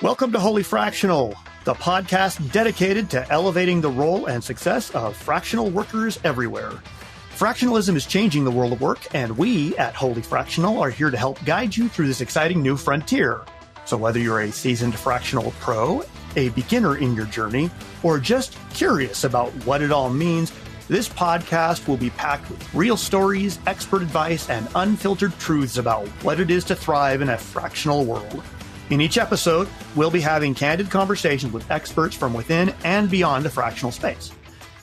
Welcome to Wholly Fractional, the podcast dedicated to elevating the role and success of fractional workers everywhere. Fractionalism is changing the world of work, and we at Wholly Fractional are here to help guide you through this exciting new frontier. So whether you're a seasoned fractional pro, a beginner in your journey, or just curious about what it all means, this podcast will be packed with real stories, expert advice, and unfiltered truths about what it is to thrive in a fractional world. In each episode, we'll be having candid conversations with experts from within and beyond the fractional space.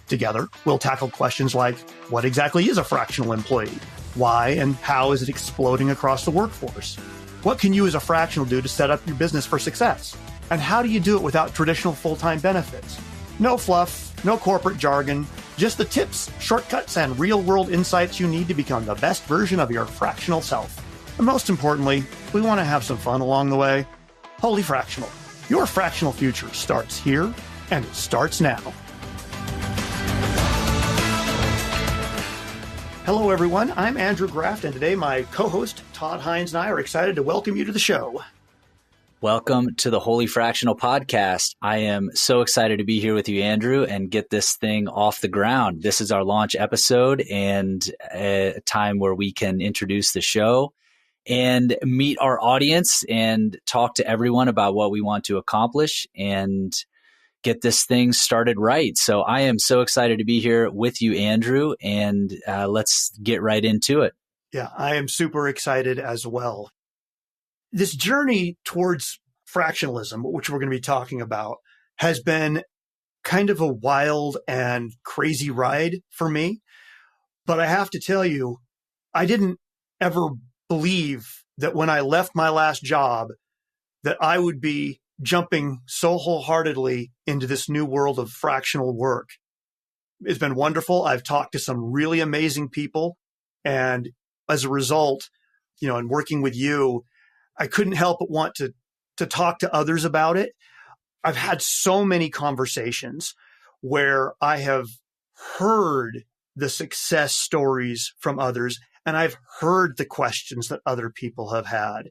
Together, we'll tackle questions like, what exactly is a fractional employee? Why and how is it exploding across the workforce? What can you as a fractional do to set up your business for success? And how do you do it without traditional full-time benefits? No fluff, no corporate jargon, just the tips, shortcuts, and real-world insights you need to become the best version of your fractional self. And most importantly, we want to have some fun along the way. Wholly Fractional. Your fractional future starts here, and it starts now. Hello, everyone. I'm Andrew Graft, and today my co-host, Todd, Hines, and I are excited to welcome you to the show. Welcome to the Wholly Fractional Podcast. I am so excited to be here with you, Andrew, and get this thing off the ground. This is our launch episode and a time where we can introduce the show and meet our audience and talk to everyone about what we want to accomplish and get this thing started right. So I am so excited to be here with you, Andrew, and let's get right into it. Yeah, I am super excited as well. This journey towards fractionalism, which we're going to be talking about, has been kind of a wild and crazy ride for me. But I have to tell you, I didn't ever believe that when I left my last job, that I would be jumping so wholeheartedly into this new world of fractional work. It's been wonderful. I've talked to some really amazing people. And as a result, in working with you, I couldn't help but want to talk to others about it. I've had so many conversations where I have heard the success stories from others, and I've heard the questions that other people have had.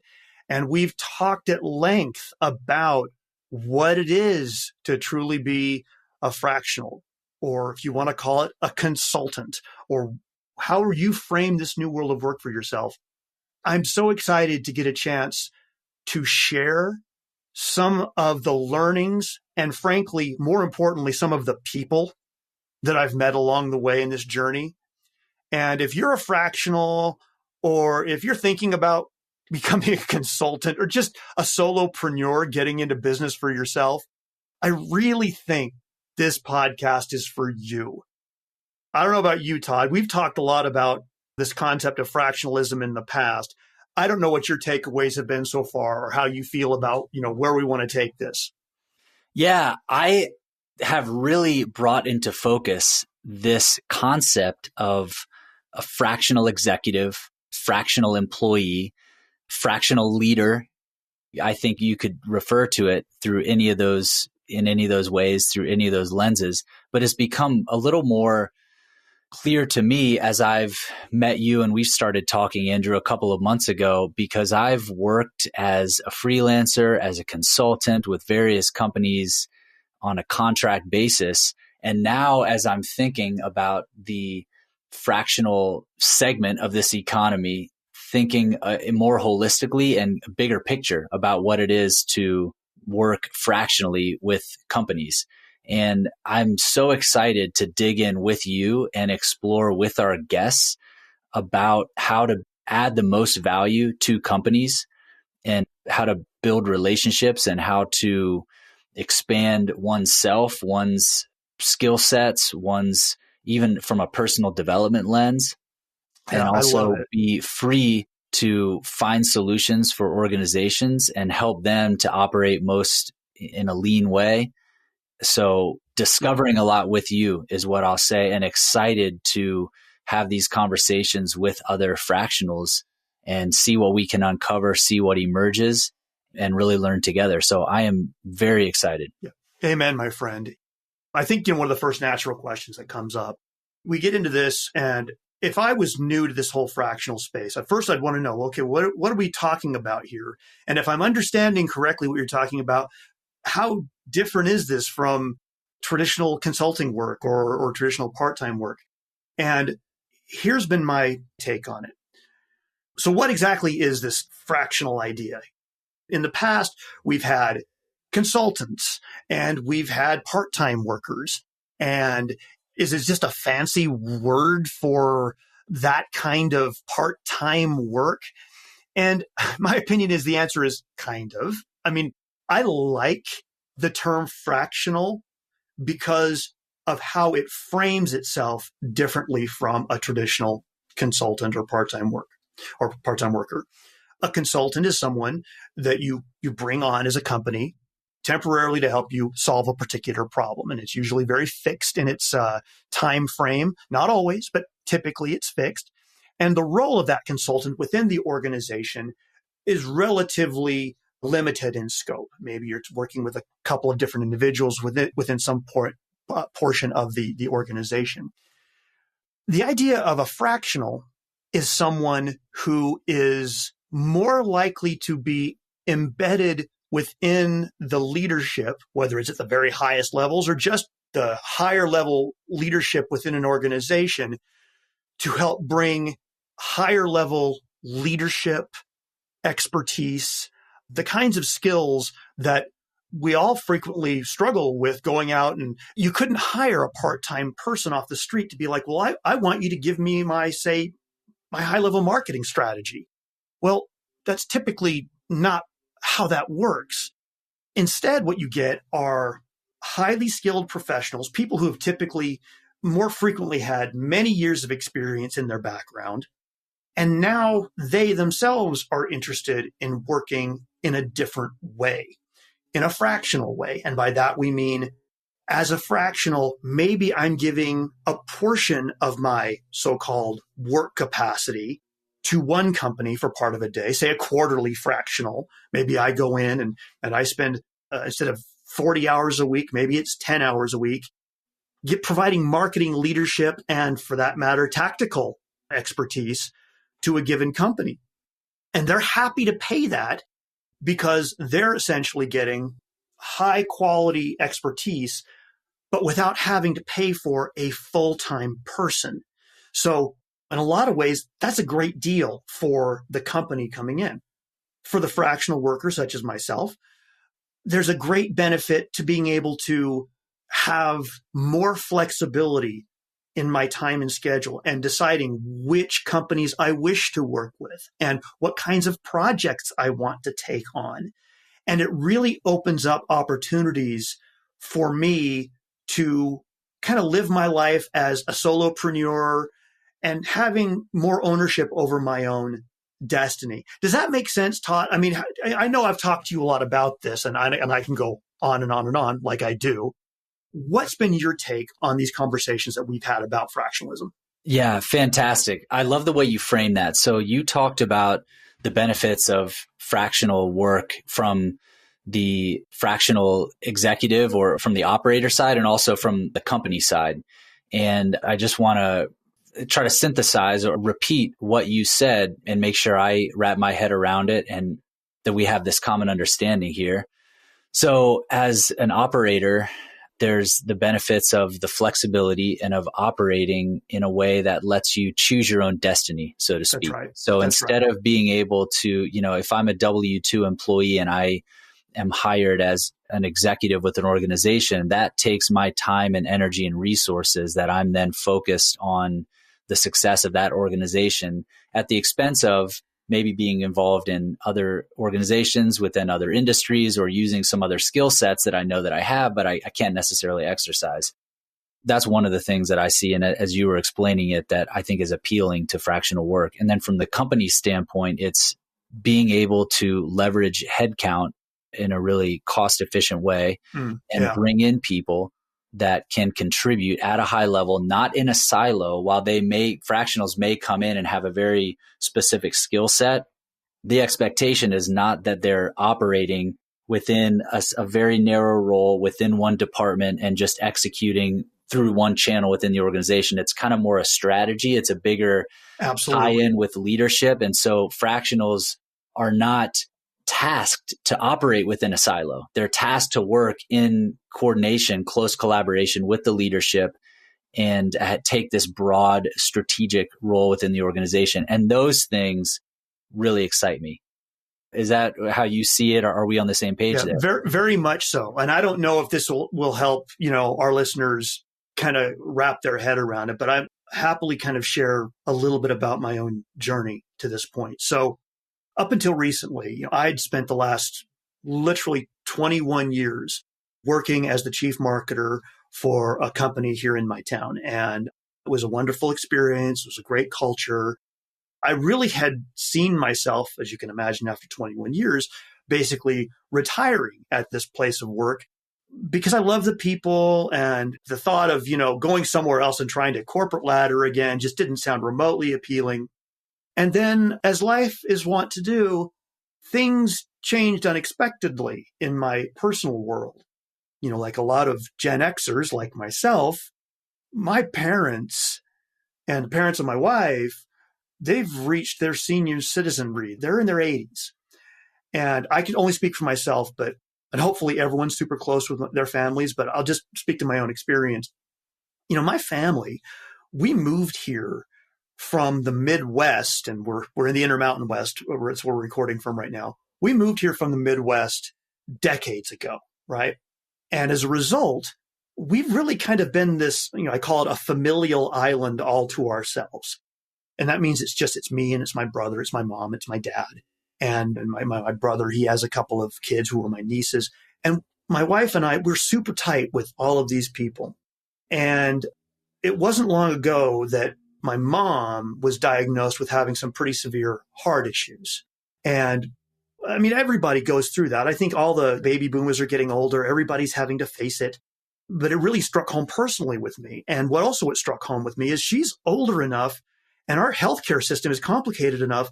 And we've talked at length about what it is to truly be a fractional, or if you want to call it a consultant, or how you frame this new world of work for yourself. I'm so excited to get a chance to share some of the learnings and, frankly, more importantly, some of the people that I've met along the way in this journey. And if you're a fractional, or if you're thinking about becoming a consultant or just a solopreneur getting into business for yourself, I really think this podcast is for you. I don't know about you, Todd. We've talked a lot about this concept of fractionalism in the past. I don't know what your takeaways have been so far or how you feel about, where we want to take this. Yeah, I have really brought into focus this concept of a fractional executive, fractional employee, fractional leader. I think you could refer to it through any of those, in any of those ways, through any of those lenses, but it's become a little more clear to me as I've met you and we started talking, Andrew, a couple of months ago, because I've worked as a freelancer, as a consultant with various companies on a contract basis. And now as I'm thinking about the fractional segment of this economy, thinking more holistically and a bigger picture about what it is to work fractionally with companies. And I'm so excited to dig in with you and explore with our guests about how to add the most value to companies and how to build relationships and how to expand oneself, one's skill sets, one's even from a personal development lens, and also be free to find solutions for organizations and help them to operate most in a lean way. So discovering a lot with you is what I'll say, and excited to have these conversations with other fractionals and see what we can uncover, see what emerges, and really learn together. So I am very excited. Yeah. Amen, my friend. I think one of the first natural questions that comes up, we get into this and if I was new to this whole fractional space, at first I'd want to know, okay, what are we talking about here? And if I'm understanding correctly what you're talking about, how different is this from traditional consulting work or traditional part-time work? And here's been my take on it. So what exactly is this fractional idea? In the past, we've had consultants and we've had part-time workers. And is it just a fancy word for that kind of part-time work? And my opinion is the answer is kind of. I mean, I like the term fractional because of how it frames itself differently from a traditional consultant or part-time worker. A consultant is someone that you bring on as a company temporarily to help you solve a particular problem. And it's usually very fixed in its time frame. Not always, but typically it's fixed. And the role of that consultant within the organization is relatively limited in scope. Maybe you're working with a couple of different individuals within some portion of the organization. The idea of a fractional is someone who is more likely to be embedded within the leadership, whether it's at the very highest levels or just the higher level leadership within an organization, to help bring higher level leadership, expertise, the kinds of skills that we all frequently struggle with going out. And you couldn't hire a part-time person off the street to be like, well, I want you to give me my high-level marketing strategy. Well, that's typically not how that works. Instead, what you get are highly skilled professionals, people who have typically more frequently had many years of experience in their background. And now they themselves are interested in working in a different way, in a fractional way. And by that, we mean as a fractional, maybe I'm giving a portion of my so-called work capacity to one company for part of a day, say a quarterly fractional. Maybe I go in and I spend, instead of 40 hours a week, maybe it's 10 hours a week, providing marketing leadership and, for that matter, tactical expertise to a given company. And they're happy to pay that because they're essentially getting high quality expertise, but without having to pay for a full-time person. So in a lot of ways, that's a great deal for the company coming in. For the fractional worker, such as myself, there's a great benefit to being able to have more flexibility in my time and schedule and deciding which companies I wish to work with and what kinds of projects I want to take on. And it really opens up opportunities for me to kind of live my life as a solopreneur and having more ownership over my own destiny. Does that make sense, Todd? I mean, I know I've talked to you a lot about this, and I can go on and on and on like I do. What's been your take on these conversations that we've had about fractionalism? Yeah, fantastic. I love the way you frame that. So you talked about the benefits of fractional work from the fractional executive or from the operator side and also from the company side. And I just want to try to synthesize or repeat what you said and make sure I wrap my head around it and that we have this common understanding here. So as an operator, there's the benefits of the flexibility and of operating in a way that lets you choose your own destiny, so to speak. That's right. So That's instead right. of being able to, if I'm a W-2 employee and I am hired as an executive with an organization, that takes my time and energy and resources that I'm then focused on the success of that organization at the expense of maybe being involved in other organizations within other industries or using some other skill sets that I know that I have, but I can't necessarily exercise. That's one of the things that I see, and as you were explaining it, that I think is appealing to fractional work. And then from the company standpoint, it's being able to leverage headcount in a really cost-efficient way and bring in people that can contribute at a high level, not in a silo. While fractionals may come in and have a very specific skill set, the expectation is not that they're operating within a very narrow role within one department and just executing through one channel within the organization. It's kind of more a strategy. It's a bigger tie-in with leadership. And so fractionals are not tasked to operate within a silo. They're tasked to work in coordination, close collaboration with the leadership, and take this broad strategic role within the organization. And those things really excite me. Is that how you see it? Or are we on the same page there? Very, very much so. And I don't know if this will help, our listeners kind of wrap their head around it, but I happily kind of share a little bit about my own journey to this point. So up until recently, I'd spent the last literally 21 years working as the chief marketer for a company here in my town. And it was a wonderful experience. It was a great culture. I really had seen myself, as you can imagine, after 21 years, basically retiring at this place of work because I love the people, and the thought of, going somewhere else and trying to corporate ladder again just didn't sound remotely appealing. And then, as life is wont to do, things changed unexpectedly in my personal world. Like a lot of Gen Xers like myself, my parents and the parents of my wife, they've reached their senior citizenry. They're in their 80s. And I can only speak for myself, and hopefully everyone's super close with their families, but I'll just speak to my own experience. My family, we moved here from the Midwest, and we're in the Intermountain West, where we're recording from right now. We moved here from the Midwest decades ago, right? And as a result, we've really kind of been this, I call it a familial island all to ourselves. And that means it's me and it's my brother, it's my mom, it's my dad. And my brother, he has a couple of kids who are my nieces. And my wife and I, we're super tight with all of these people. And it wasn't long ago that my mom was diagnosed with having some pretty severe heart issues. And everybody goes through that. I think all the baby boomers are getting older. Everybody's having to face it. But it really struck home personally with me. And what struck home with me is she's older enough, and our healthcare system is complicated enough.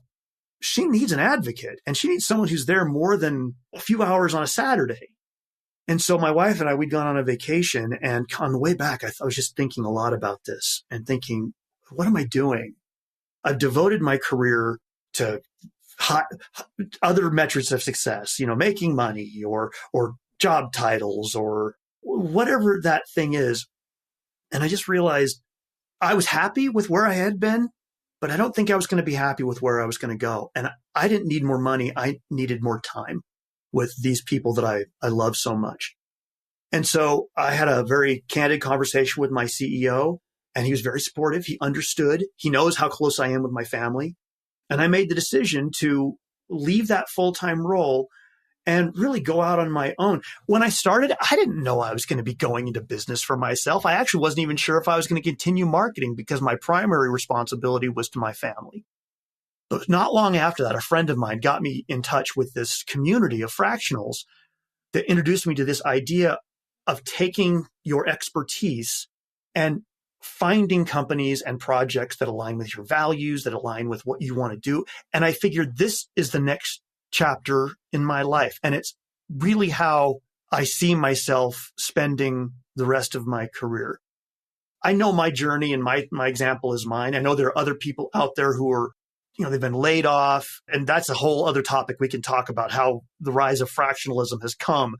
She needs an advocate, and she needs someone who's there more than a few hours on a Saturday. And so my wife and I, we'd gone on a vacation, and on the way back, I was just thinking a lot about this and thinking, what am I doing? I've devoted my career to other metrics of success, making money or job titles or whatever that thing is. And I just realized I was happy with where I had been, but I don't think I was going to be happy with where I was going to go. And I didn't need more money. I needed more time with these people that I love so much. And so I had a very candid conversation with my CEO, and he was very supportive. He understood. He knows how close I am with my family. And I made the decision to leave that full-time role and really go out on my own. When I started, I didn't know I was going to be going into business for myself. I actually wasn't even sure if I was going to continue marketing because my primary responsibility was to my family. But not long after that, a friend of mine got me in touch with this community of fractionals that introduced me to this idea of taking your expertise and finding companies and projects that align with your values, that align with what you want to do. And I figured this is the next chapter in my life. And it's really how I see myself spending the rest of my career. I know my journey, and my example is mine. I know there are other people out there who are, they've been laid off. And that's a whole other topic. We can talk about how the rise of fractionalism has come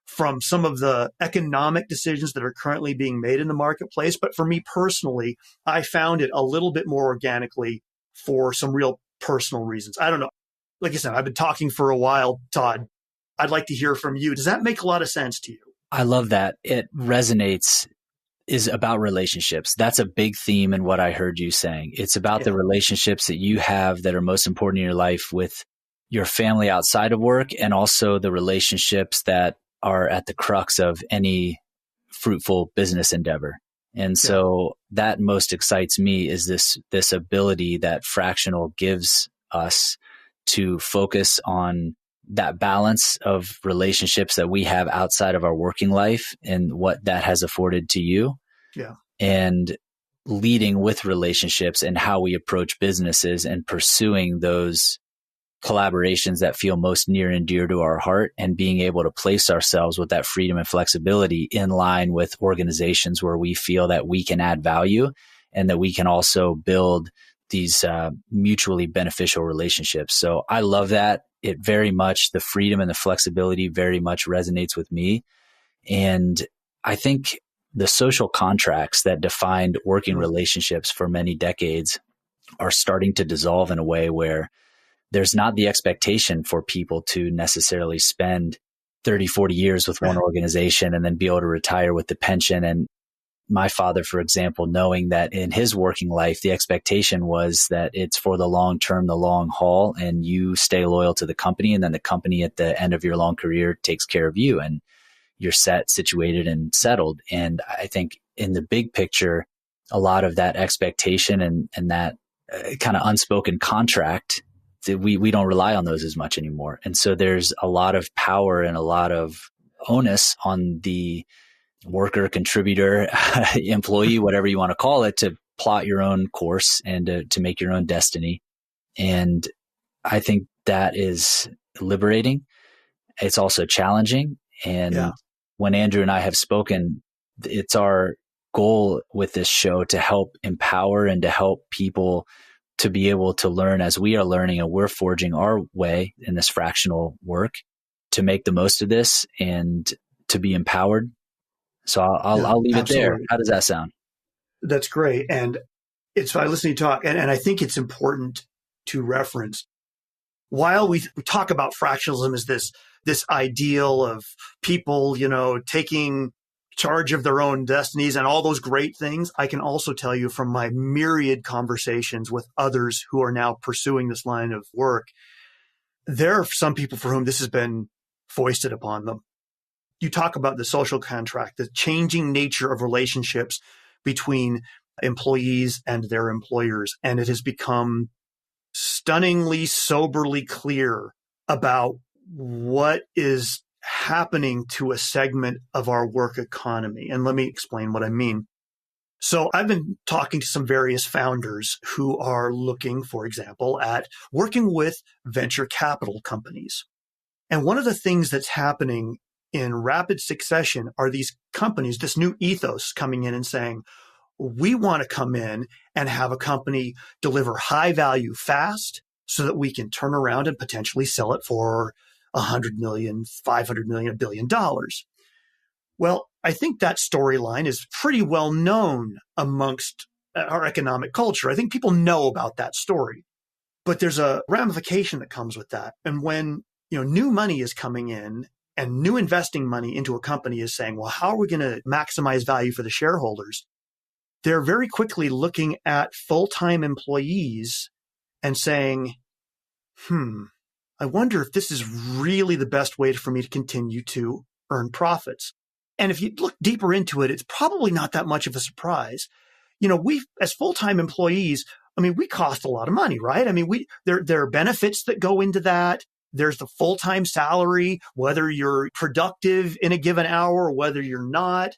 from some of the economic decisions that are currently being made in the marketplace. But for me personally, I found it a little bit more organically for some real personal reasons. I don't know. Like I said, I've been talking for a while, Todd. I'd like to hear from you. Does that make a lot of sense to you? I love that. It resonates, is about relationships. That's a big theme in what I heard you saying. It's about the relationships that you have that are most important in your life with your family outside of work, and also the relationships that are at the crux of any fruitful business endeavor. And so that most excites me is this ability that fractional gives us to focus on that balance of relationships that we have outside of our working life and what that has afforded to you. Yeah. And leading with relationships and how we approach businesses and pursuing those collaborations that feel most near and dear to our heart, and being able to place ourselves with that freedom and flexibility in line with organizations where we feel that we can add value and that we can also build these mutually beneficial relationships. So I love that. It very much, the freedom and the flexibility very much resonates with me. And I think the social contracts that defined working relationships for many decades are starting to dissolve in a way where there's not the expectation for people to necessarily spend 30, 40 years with one organization and then be able to retire with the pension. And my father, for example, knowing that in his working life, the expectation was that it's for the long term, the long haul, and you stay loyal to the company. And then the company at the end of your long career takes care of you and you're set, situated, and settled. And I think in the big picture, a lot of that expectation and that kind of unspoken contract, we don't rely on those as much anymore. And so there's a lot of power and a lot of onus on the worker, contributor, employee, whatever you want to call it, to plot your own course and to make your own destiny. And I think that is liberating. It's also challenging. And when Andrew and I have spoken, it's our goal with this show to help empower and to help people to be able to learn as we are learning, and we're forging our way in this fractional work to make the most of this and to be empowered. So I'll leave it there. How does that sound? That's great. And it's by listening to talk. And I think it's important to reference, while we talk about fractionalism as this ideal of people, taking charge of their own destinies and all those great things, I can also tell you from my myriad conversations with others who are now pursuing this line of work, there are some people for whom this has been foisted upon them. You talk about the social contract, the changing nature of relationships between employees and their employers. And it has become stunningly, soberly clear about what is happening to a segment of our work economy. And let me explain what I mean. So I've been talking to some various founders who are looking, for example, at working with venture capital companies. And one of the things that's happening in rapid succession are these companies, this new ethos coming in and saying, we want to come in and have a company deliver high value fast so that we can turn around and potentially sell it for $100 million, $500 million, $1 billion. Well, I think that storyline is pretty well known amongst our economic culture. I think people know about that story, but there's a ramification that comes with that. And when new money is coming in and new investing money into a company is saying, well, how are we going to maximize value for the shareholders? They're very quickly looking at full-time employees and saying, I wonder if this is really the best way for me to continue to earn profits. And if you look deeper into it, it's probably not that much of a surprise. We, as full-time employees, we cost a lot of money, right? There are benefits that go into that. There's the full-time salary, whether you're productive in a given hour or whether you're not.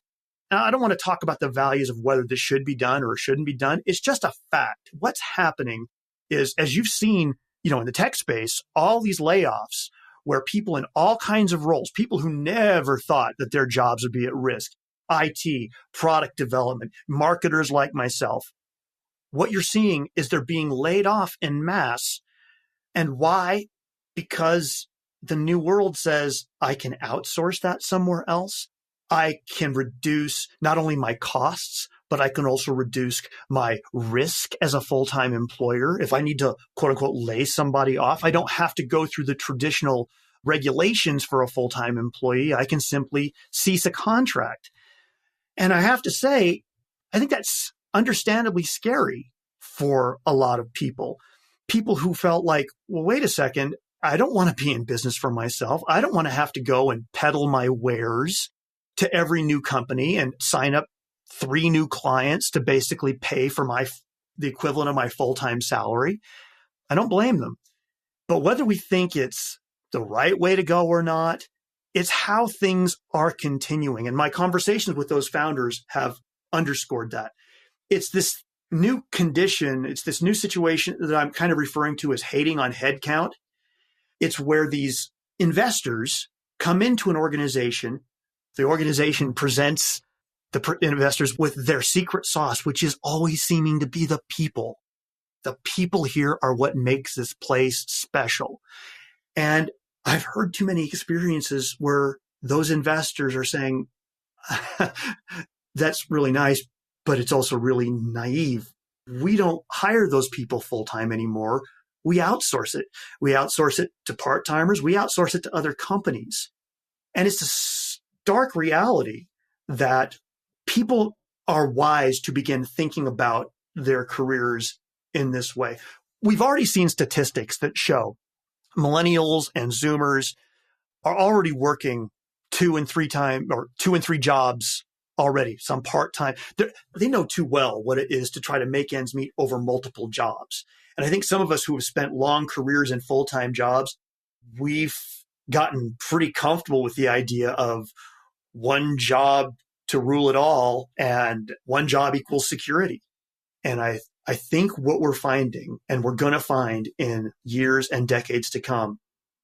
Now, I don't want to talk about the values of whether this should be done or shouldn't be done. It's just a fact. What's happening is, as you've seen, in the tech space, all these layoffs where people in all kinds of roles, people who never thought that their jobs would be at risk, IT, product development, marketers like myself, what you're seeing is they're being laid off en masse. And why? Because the new world says, I can outsource that somewhere else. I can reduce not only my costs, but I can also reduce my risk as a full-time employer. If I need to, quote unquote, lay somebody off, I don't have to go through the traditional regulations for a full-time employee. I can simply cease a contract. And I have to say, I think that's understandably scary for a lot of people who felt like, well, wait a second, I don't want to be in business for myself. I don't want to have to go and peddle my wares to every new company and sign up 3 new clients to basically pay for the equivalent of my full-time salary. I don't blame them. But whether we think it's the right way to go or not, it's how things are continuing. And my conversations with those founders have underscored that. It's this new condition, it's this new situation that I'm kind of referring to as hating on headcount. It's where these investors come into an organization. The organization presents the investors with their secret sauce, which is always seeming to be the people. The people here are what makes this place special. And I've heard too many experiences where those investors are saying, that's really nice, but it's also really naive. We don't hire those people full-time anymore. We outsource it. We outsource it to part-timers. We outsource it to other companies. And it's a stark reality that people are wise to begin thinking about their careers in this way. We've already seen statistics that show millennials and Zoomers are already working 2 and 3 jobs already, some part-time. They know too well what it is to try to make ends meet over multiple jobs. And I think some of us who have spent long careers in full-time jobs, we've gotten pretty comfortable with the idea of one job to rule it all and one job equals security. And I think what we're finding, and we're going to find in years and decades to come,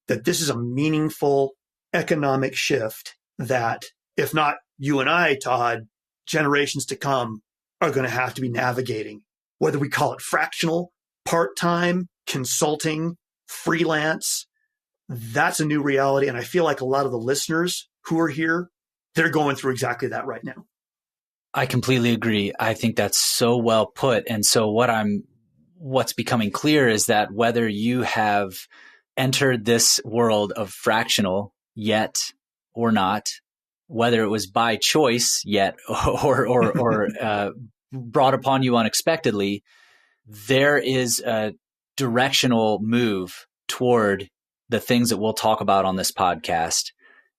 that this is a meaningful economic shift that, if not you and I, Todd, generations to come are going to have to be navigating. Whether we call it fractional, part-time, consulting, freelance, that's a new reality. And I feel like a lot of the listeners who are here, they're going through exactly that right now. I completely agree. I think that's so well put. And so what's becoming clear is that whether you have entered this world of fractional yet or not, whether it was by choice yet or brought upon you unexpectedly, there is a directional move toward the things that we'll talk about on this podcast.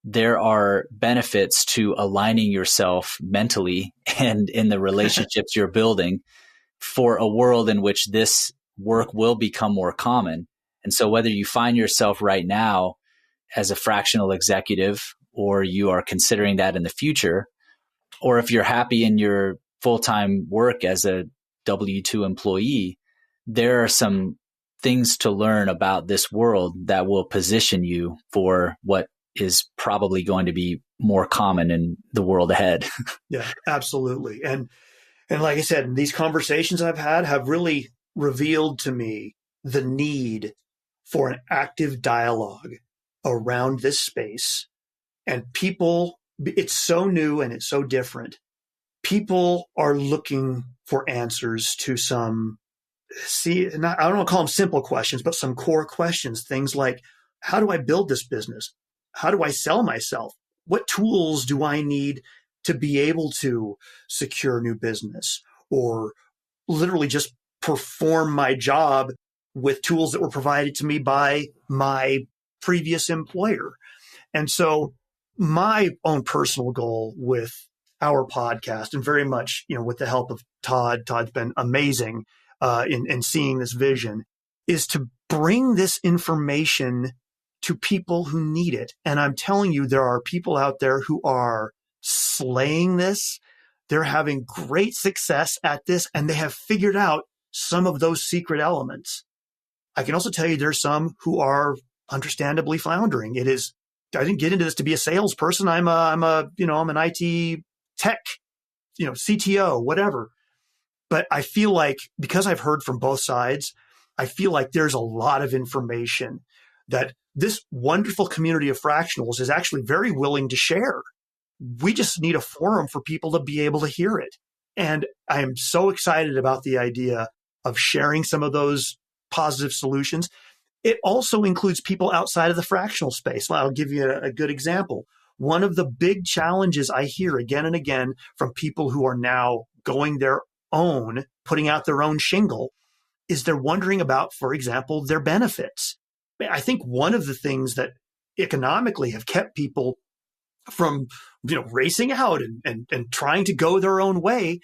There are benefits to aligning yourself mentally and in the relationships you're building for a world in which this work will become more common. And so whether you find yourself right now as a fractional executive, or you are considering that in the future, or if you're happy in your full-time work as a W-2 employee, there are some things to learn about this world that will position you for what is probably going to be more common in the world ahead. Yeah, absolutely. And like I said, these conversations I've had have really revealed to me the need for an active dialogue around this space. And people, it's so new and it's so different. People are looking for answers to some, I don't want to call them simple questions, but some core questions. Things like, how do I build this business? How do I sell myself? What tools do I need to be able to secure new business, or literally just perform my job with tools that were provided to me by my previous employer? And so my own personal goal with our podcast, and very much, with the help of Todd's been amazing in seeing this vision, is to bring this information to people who need it. And I'm telling you, there are people out there who are slaying this. They're having great success at this, and they have figured out some of those secret elements. I can also tell you there's some who are understandably floundering. I didn't get into this to be a salesperson. I'm an IT tech, CTO, whatever. But I feel like, because I've heard from both sides, I feel like there's a lot of information that this wonderful community of fractionals is actually very willing to share. We just need a forum for people to be able to hear it. And I am so excited about the idea of sharing some of those positive solutions. It also includes people outside of the fractional space. I'll give you a good example. One of the big challenges I hear again and again from people who are now going their own, putting out their own shingle, is they're wondering about, for example, their benefits. I think one of the things that economically have kept people from, racing out and trying to go their own way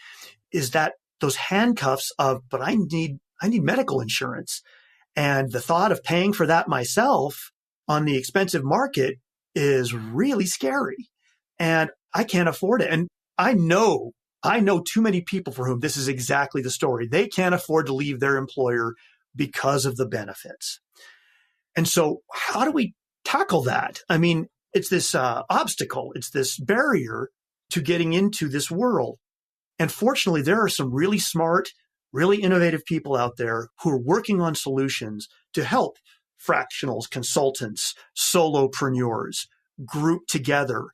is that those handcuffs of, but I need medical insurance. And the thought of paying for that myself on the expensive market is really scary. And I can't afford it. And I know too many people for whom this is exactly the story. They can't afford to leave their employer because of the benefits. And so how do we tackle that? I mean, it's this obstacle. It's this barrier to getting into this world. And fortunately, there are some really smart, really innovative people out there who are working on solutions to help fractionals, consultants, solopreneurs group together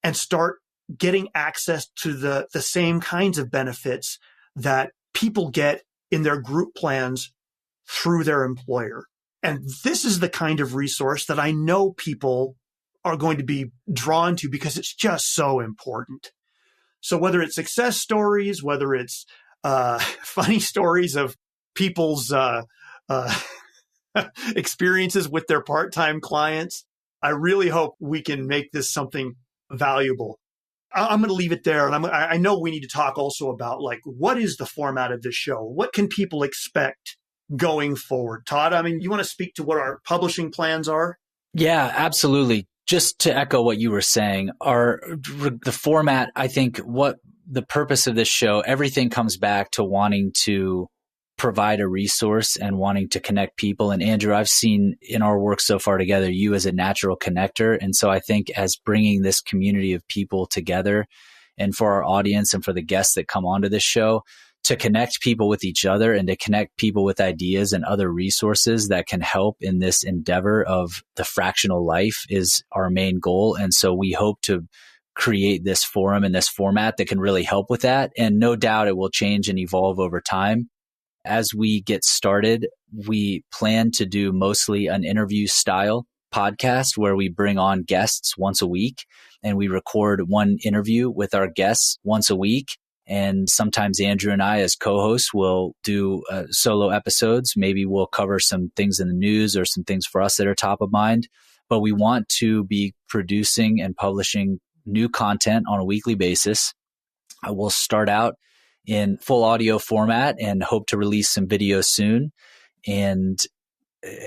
and start getting access to the same kinds of benefits that people get in their group plans through their employer. And this is the kind of resource that I know people are going to be drawn to because it's just so important. So whether it's success stories, whether it's funny stories of people's experiences with their part-time clients, I really hope we can make this something valuable. I'm going to leave it there. And I know we need to talk also about like, what is the format of this show? What can people expect going forward? Todd, I mean, you want to speak to what our publishing plans are? Yeah, absolutely. Just to echo what you were saying, the format, I think what the purpose of this show, everything comes back to wanting to provide a resource and wanting to connect people. And Andrew, I've seen in our work so far together, you as a natural connector. And so I think as bringing this community of people together and for our audience and for the guests that come onto this show, to connect people with each other and to connect people with ideas and other resources that can help in this endeavor of the fractional life is our main goal. And so we hope to create this forum and this format that can really help with that. And no doubt it will change and evolve over time. As we get started, we plan to do mostly an interview style podcast where we bring on guests once a week and we record one interview with our guests once a week. And sometimes Andrew and I as co-hosts will do solo episodes. Maybe we'll cover some things in the news or some things for us that are top of mind. But we want to be producing and publishing new content on a weekly basis. We'll start out in full audio format and hope to release some video soon and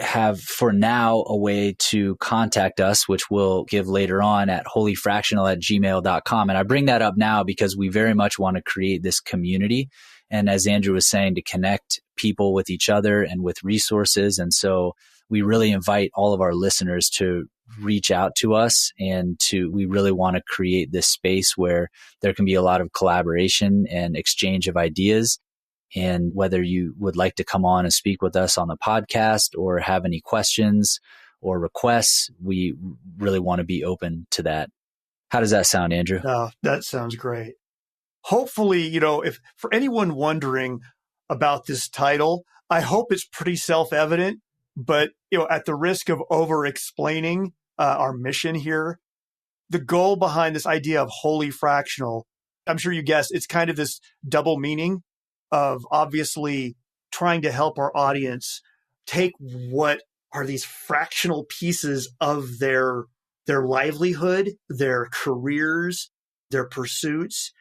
have for now a way to contact us, which we'll give later on at whollyfractional@gmail.com. And I bring that up now because we very much want to create this community. And as Andrew was saying, to connect people with each other and with resources. And so we really invite all of our listeners to reach out to us we really want to create this space where there can be a lot of collaboration and exchange of ideas. And whether you would like to come on and speak with us on the podcast or have any questions or requests, we really want to be open to that. How does that sound, Andrew? Oh, that sounds great. Hopefully, if for anyone wondering about this title, I hope it's pretty self-evident, but, at the risk of over-explaining our mission here, the goal behind this idea of wholly fractional, I'm sure you guessed, it's kind of this double meaning of obviously trying to help our audience take what are these fractional pieces of their livelihood, their careers, their pursuits,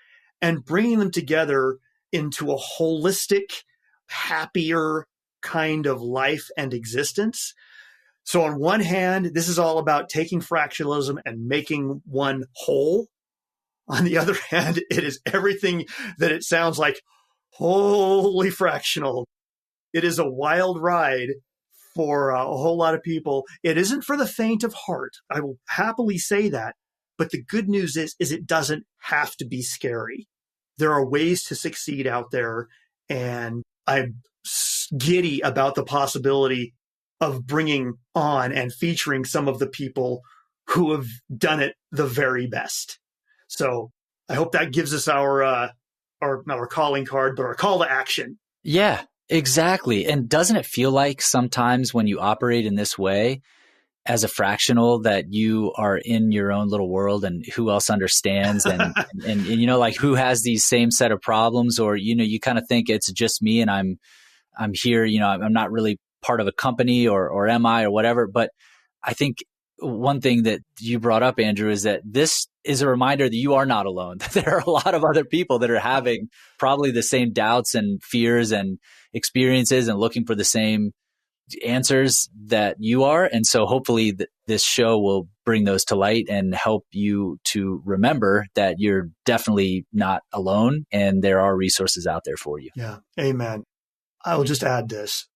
and bringing them together into a holistic, happier kind of life and existence. So on one hand, this is all about taking fractionalism and making one whole. On the other hand, it is everything that it sounds like, wholly fractional. It is a wild ride for a whole lot of people. It isn't for the faint of heart. I will happily say that. But the good news is it doesn't have to be scary. There are ways to succeed out there. And I'm giddy about the possibility of bringing on and featuring some of the people who have done it the very best. So I hope that gives us our calling card, but our call to action. Yeah, exactly. And doesn't it feel like sometimes when you operate in this way as a fractional that you are in your own little world and who else understands and like who has these same set of problems, or, you kind of think it's just me and I'm here, I'm not really part of a company or am I or whatever. But I think one thing that you brought up, Andrew, is that this is a reminder that you are not alone. That there are a lot of other people that are having probably the same doubts and fears and experiences and looking for the same answers that you are. And so hopefully this show will bring those to light and help you to remember that you're definitely not alone and there are resources out there for you. Yeah. Amen. I will just add this.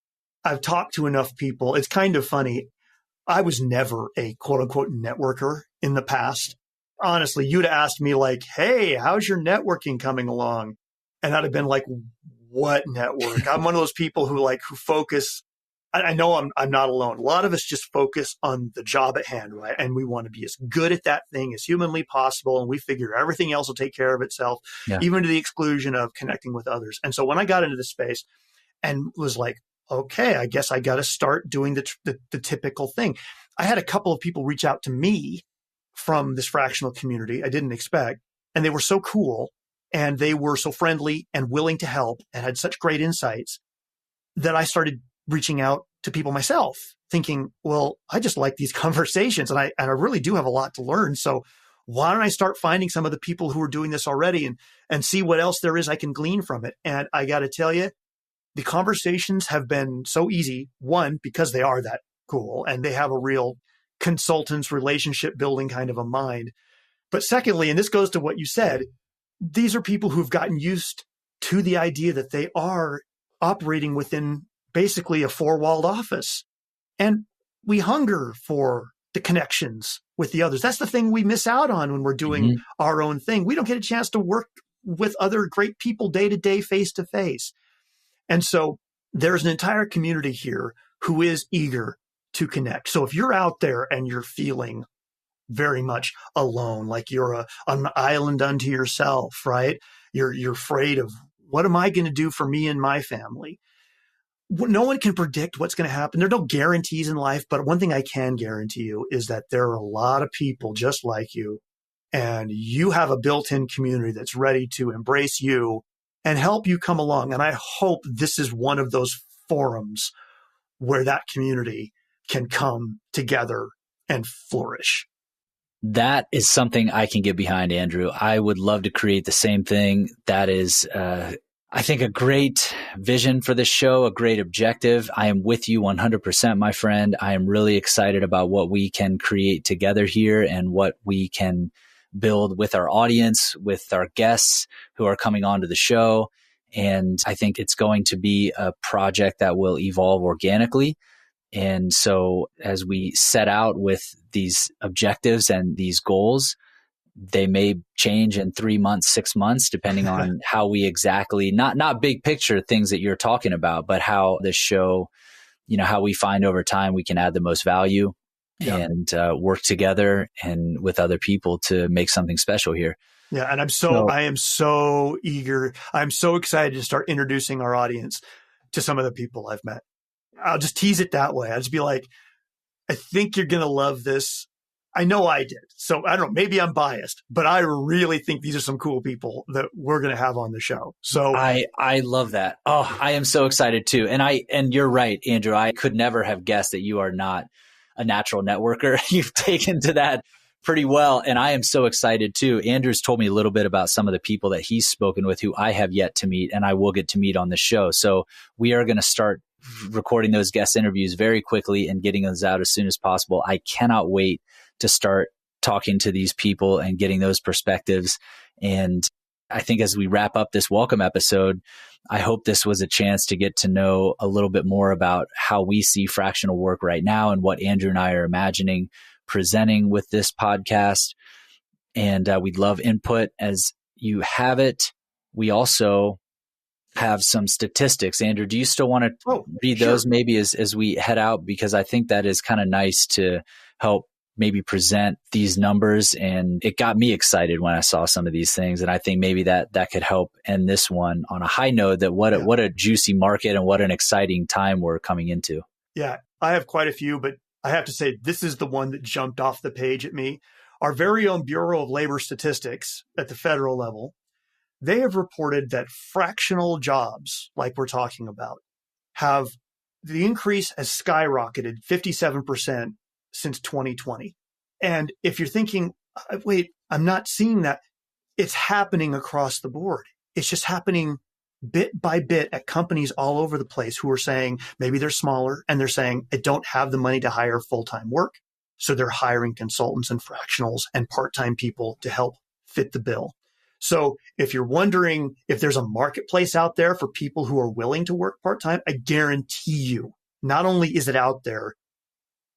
I've talked to enough people. It's kind of funny. I was never a quote unquote networker in the past. Honestly, you'd asked me like, hey, how's your networking coming along? And I'd have been like, what network? I'm one of those people who focus. I know I'm not alone. A lot of us just focus on the job at hand, right? And we want to be as good at that thing as humanly possible. And we figure everything else will take care of itself, even to the exclusion of connecting with others. And so when I got into this space and was like, okay, I guess I got to start doing the typical thing. I had a couple of people reach out to me from this fractional community I didn't expect. And they were so cool and they were so friendly and willing to help and had such great insights that I started reaching out to people myself, thinking, well, I just like these conversations and I really do have a lot to learn. So why don't I start finding some of the people who are doing this already and see what else there is I can glean from it? And I got to tell you, the conversations have been so easy. One, because they are that cool and they have a real consultants relationship building kind of a mind. But secondly, and this goes to what you said, these are people who've gotten used to the idea that they are operating within basically a four-walled office. And we hunger for the connections with the others. That's the thing we miss out on when we're doing our own thing. We don't get a chance to work with other great people day to day, face to face. And so there's an entire community here who is eager to connect. So if you're out there and you're feeling very much alone, like you're an island unto yourself, right? You're afraid of, what am I going to do for me and my family? No one can predict what's going to happen. There are no guarantees in life, but one thing I can guarantee you is that there are a lot of people just like you, and you have a built-in community that's ready to embrace you and help you come along. And I hope this is one of those forums where that community can come together and flourish. That is something I can get behind, Andrew. I would love to create the same thing. That is, I think, a great vision for this show, a great objective. I am with you 100%, my friend. I am really excited about what we can create together here and what we can build with our audience, with our guests who are coming onto the show. And I think it's going to be a project that will evolve organically. And so as we set out with these objectives and these goals, they may change in 3 months, 6 months, depending on how we exactly, not big picture things that you're talking about, but how this show, how we find over time we can add the most value and work together and with other people to make something special here. Yeah. And I am so eager. I'm so excited to start introducing our audience to some of the people I've met. I'll just tease it that way. I'll just be like, I think you're going to love this. I know I did. So I don't know, maybe I'm biased, but I really think these are some cool people that we're going to have on the show. So I love that. Oh, I am so excited too. And you're right, Andrew. I could never have guessed that you are not a natural networker. You've taken to that pretty well. And I am so excited too. Andrew's told me a little bit about some of the people that he's spoken with who I have yet to meet and I will get to meet on the show. So we are going to start recording those guest interviews very quickly and getting those out as soon as possible. I cannot wait to start talking to these people and getting those perspectives. And I think as we wrap up this welcome episode, I hope this was a chance to get to know a little bit more about how we see fractional work right now and what Andrew and I are imagining presenting with this podcast. And we'd love input as you have it. We also have some statistics. Andrew, do you still want to read those maybe as we head out? Because I think that is kind of nice to help maybe present these numbers. And it got me excited when I saw some of these things. And I think maybe that could help end this one on a high note, that what a juicy market and what an exciting time we're coming into. Yeah, I have quite a few, but I have to say this is the one that jumped off the page at me. Our very own Bureau of Labor Statistics at the federal level, they have reported that fractional jobs, like we're talking about, the increase has skyrocketed 57% since 2020. And if you're thinking, wait, I'm not seeing that, it's happening across the board. It's just happening bit by bit at companies all over the place who are saying, maybe they're smaller and they're saying, I don't have the money to hire full-time work. So they're hiring consultants and fractionals and part-time people to help fit the bill. So if you're wondering if there's a marketplace out there for people who are willing to work part-time, I guarantee you, not only is it out there,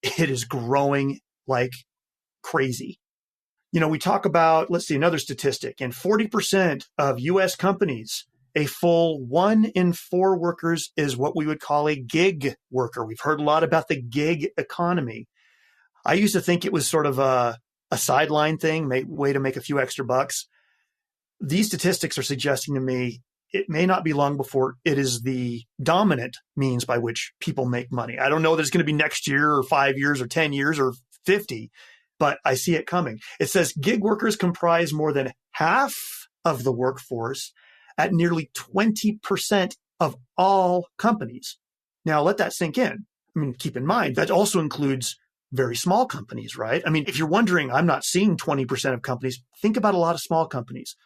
it is growing like crazy. We talk about, let's see, another statistic, and 40% of US companies, a full 1 in 4 workers is what we would call a gig worker. We've heard a lot about the gig economy. I used to think it was sort of a sideline thing, way to make a few extra bucks. These statistics are suggesting to me it may not be long before it is the dominant means by which people make money. I don't know that it's going to be next year or 5 years or 10 years or 50, but I see it coming. It says gig workers comprise more than half of the workforce at nearly 20% of all companies. Now, let that sink in. Keep in mind, that also includes very small companies, right? If you're wondering, I'm not seeing 20% of companies, think about a lot of small companies,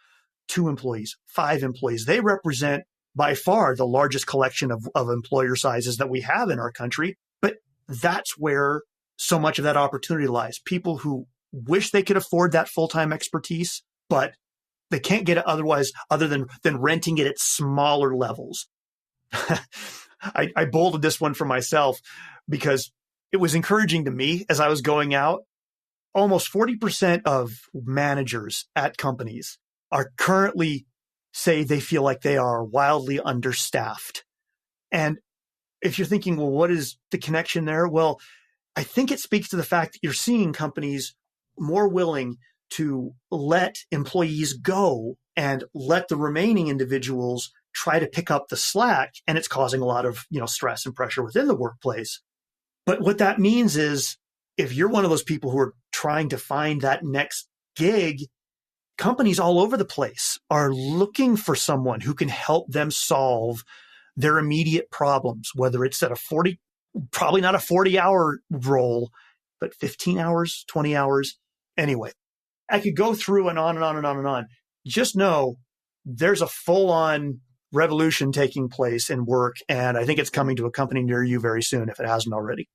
2 employees, 5 employees. They represent by far the largest collection of employer sizes that we have in our country. But that's where so much of that opportunity lies. People who wish they could afford that full-time expertise, but they can't get it otherwise, other than renting it at smaller levels. I bolded this one for myself because it was encouraging to me as I was going out. Almost 40% of managers at companies are currently say they feel like they are wildly understaffed. And if you're thinking, well, what is the connection there? Well, I think it speaks to the fact that you're seeing companies more willing to let employees go and let the remaining individuals try to pick up the slack. And it's causing a lot of, stress and pressure within the workplace. But what that means is if you're one of those people who are trying to find that next gig, companies all over the place are looking for someone who can help them solve their immediate problems, whether it's at probably not a 40-hour role, but 15 hours, 20 hours. Anyway, I could go through and on and on and on and on. Just know there's a full-on revolution taking place in work, and I think it's coming to a company near you very soon if it hasn't already.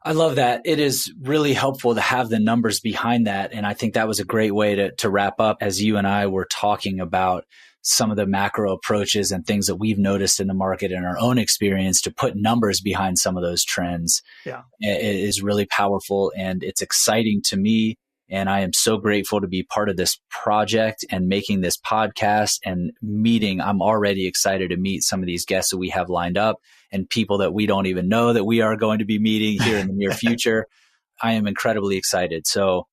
I love that. It is really helpful to have the numbers behind that. And I think that was a great way to wrap up as you and I were talking about some of the macro approaches and things that we've noticed in the market in our own experience to put numbers behind some of those trends. Yeah, it is really powerful and it's exciting to me. And I am so grateful to be part of this project and making this podcast and meeting. I'm already excited to meet some of these guests that we have lined up and people that we don't even know that we are going to be meeting here in the near future. I am incredibly excited. So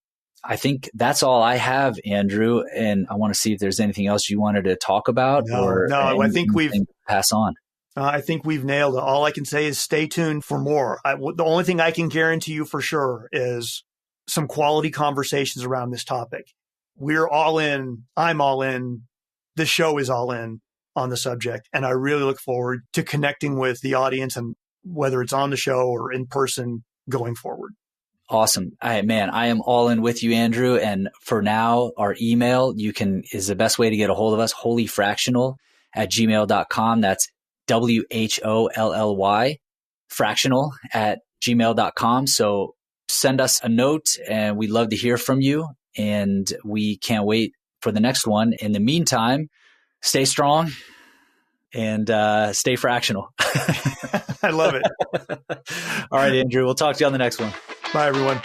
I think that's all I have, Andrew. And I want to see if there's anything else you wanted to talk about. No, I think we've pass on. I think we've nailed it. All I can say is stay tuned for more. The only thing I can guarantee you for sure is some quality conversations around this topic. We're all in. I'm all in. The show is all in on the subject. And I really look forward to connecting with the audience, and whether it's on the show or in person going forward. Awesome. I am all in with you, Andrew. And for now, our email is the best way to get a hold of us, whollyfractional@gmail.com. That's WHOLLY fractional@gmail.com. So send us a note and we'd love to hear from you. And we can't wait for the next one. In the meantime, stay strong and stay fractional. I love it. All right, Andrew, we'll talk to you on the next one. Bye, everyone.